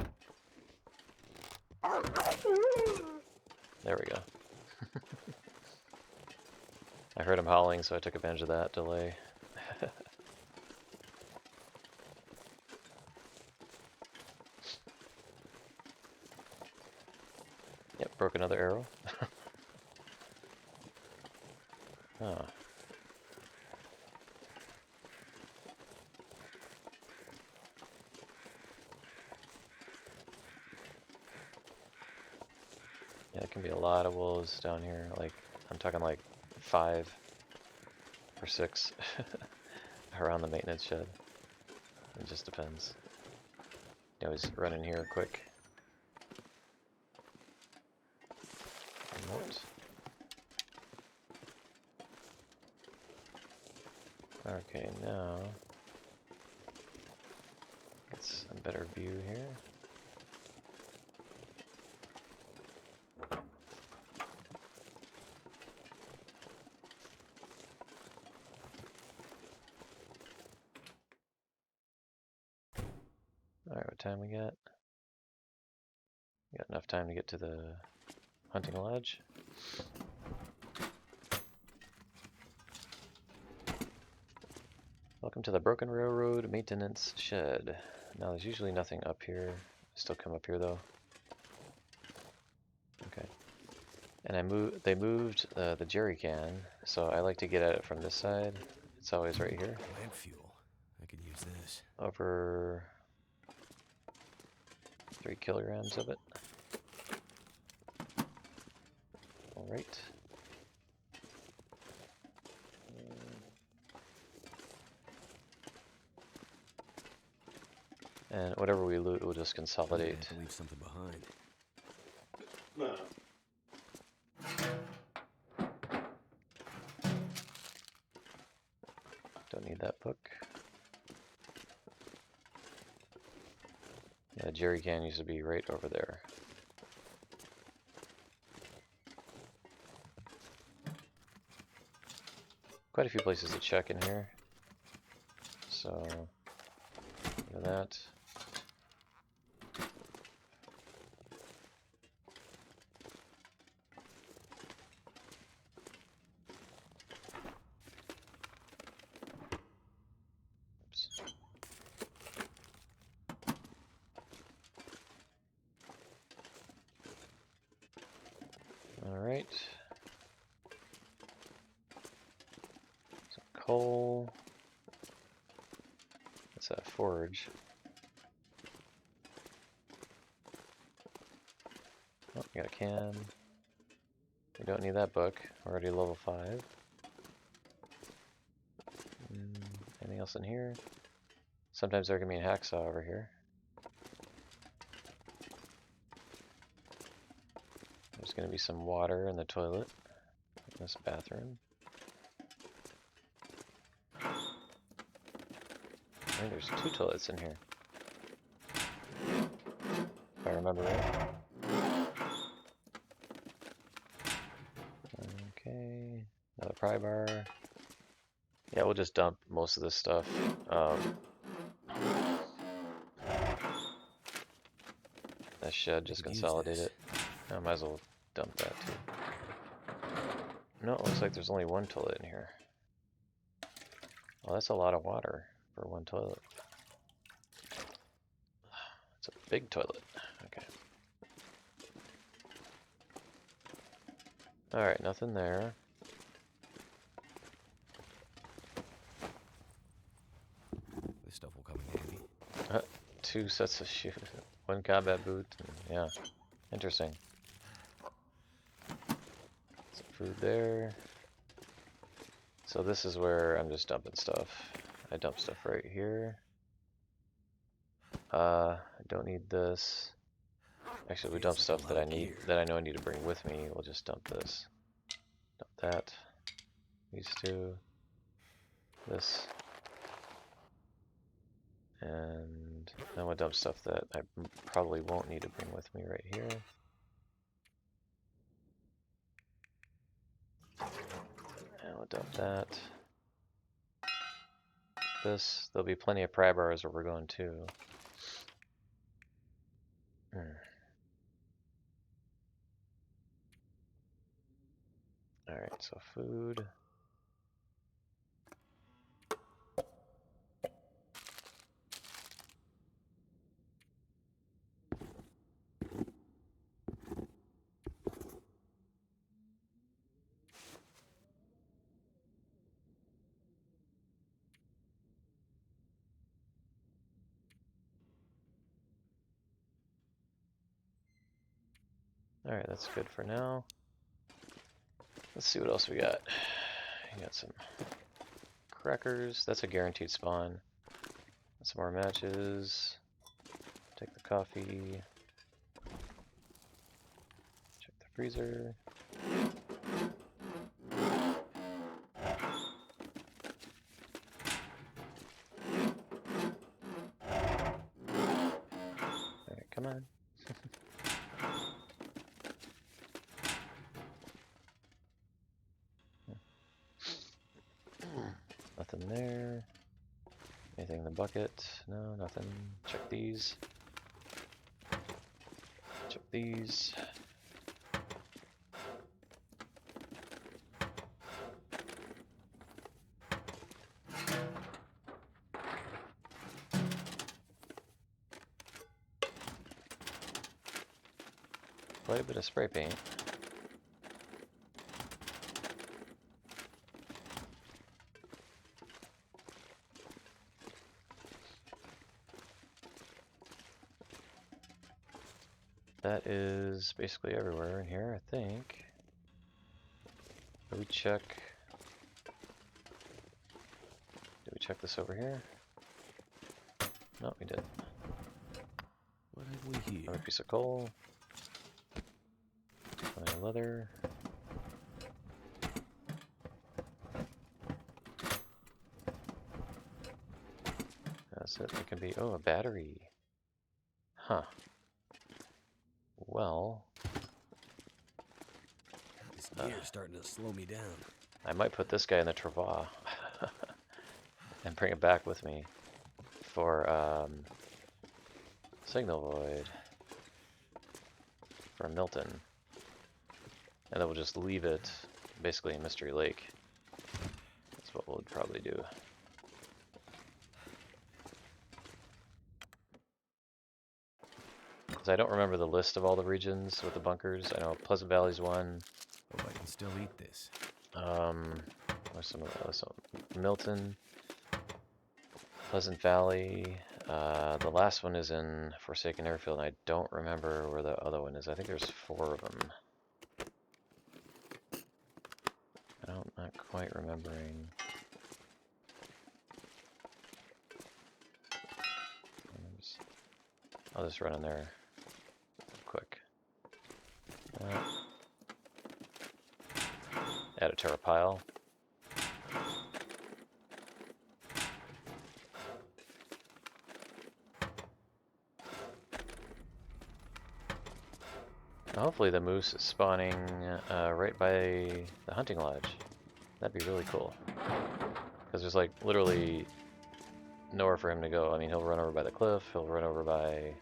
There we go. I heard him howling, so I took advantage of that delay. Yep, broke another arrow. Oh. Yeah, it can be a lot of wolves down here. Like, I'm talking like 5 or 6 around the maintenance shed. It just depends. You always run in here quick. Remote. Okay, now get some better view here. Alright, what time we got? We got enough time to get to the hunting lodge. Welcome to the Broken Railroad Maintenance Shed. Now there's usually nothing up here. Still come up here though. Okay. And they moved the jerry can, so I like to get at it from this side. It's always right here. Plant fuel. I could use this. Over 3 kilograms of it. Alright. And whatever we loot, we'll just consolidate. Leave something behind. Don't need that book. That jerry can used to be right over there. Quite a few places to check in here. So, look at that. Oops. All right. Some coal. That's a forge. Oh, got a can. We don't need that book. We're already level 5. Anything else in here? Sometimes there can be a hacksaw over here. There's going to be some water in the toilet in this bathroom. I think there's 2 toilets in here, if I remember right. Okay, another pry bar. Yeah, we'll just dump most of this stuff. That shed, just consolidate it. I might as well dump that too. No, it looks like there's only 1 toilet in here. Well, that's a lot of water for 1 toilet. It's a big toilet. Okay. Alright, nothing there. This stuff will come in handy. 2 sets of shoes. 1 combat boot. Yeah. Interesting. Some food there. So this is where I'm just dumping stuff. I dump stuff right here. I don't need this. Actually, we dump stuff that I need, that I know I need to bring with me. We'll just dump this. Dump that. These 2. This. And then we'll dump stuff that I probably won't need to bring with me right here. And we'll dump that. This. There'll be plenty of pry bars where we're going too. Alright, so food. Alright, that's good for now. Let's see what else we got. We got some crackers. That's a guaranteed spawn. Some more matches. Take the coffee. Check the freezer. Alright, come on. Nothing there. Anything in the bucket? No, nothing. Check these. Check these. Quite a bit of spray paint. That is basically everywhere in here, I think. Did we check? Did we check this over here? No, we didn't. What have we here? Another piece of coal. Plenty of leather. That's it. It can be, oh, a battery. Huh. Well, This gear's starting to slow me down. I might put this guy in the travois and bring it back with me for Signal Void for Milton. And then we'll just leave it basically in Mystery Lake. That's what we'll probably do. Because I don't remember the list of all the regions with the bunkers. I know Pleasant Valley's one. Hope I can still eat this. Where's some of those? So Milton, Pleasant Valley. The last one is in Forsaken Airfield, and I don't remember where the other one is. I think there's 4 of them. I'm not quite remembering. I'll just run in there quick. Add it to our pile. Hopefully the moose is spawning right by the hunting lodge. That'd be really cool. Because there's like literally nowhere for him to go. I mean, he'll run over by the cliff, he'll run over by,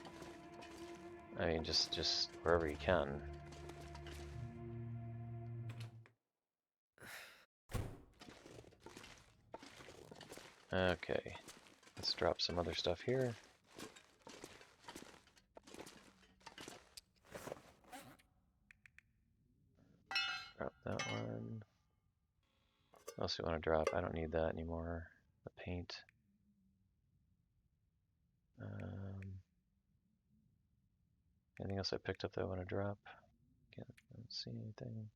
I mean, just wherever he can. Okay, let's drop some other stuff here. Drop that one. What else do you want to drop? I don't need that anymore. The paint. Anything else I picked up that I want to drop? Can't see anything.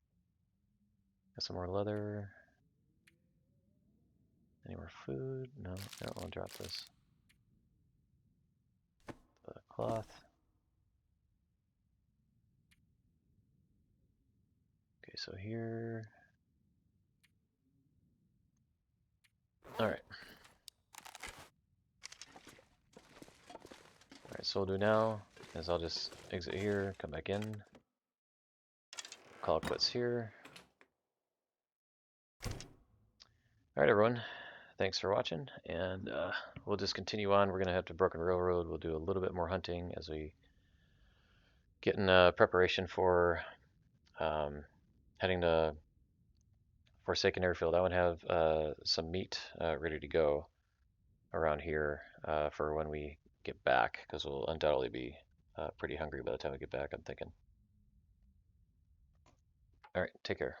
Got some more leather. Any more food? No, I don't want to drop this. The cloth. Okay, so here. Alright. Alright, so what we'll do now is I'll just exit here, come back in, call it quits here. Alright everyone, thanks for watching, and we'll just continue on. We're going to head to Broken Railroad. We'll do a little bit more hunting as we get in preparation for heading to Forsaken Airfield. I want to have some meat ready to go around here for when we get back, because we'll undoubtedly be pretty hungry by the time we get back, I'm thinking. Alright, take care.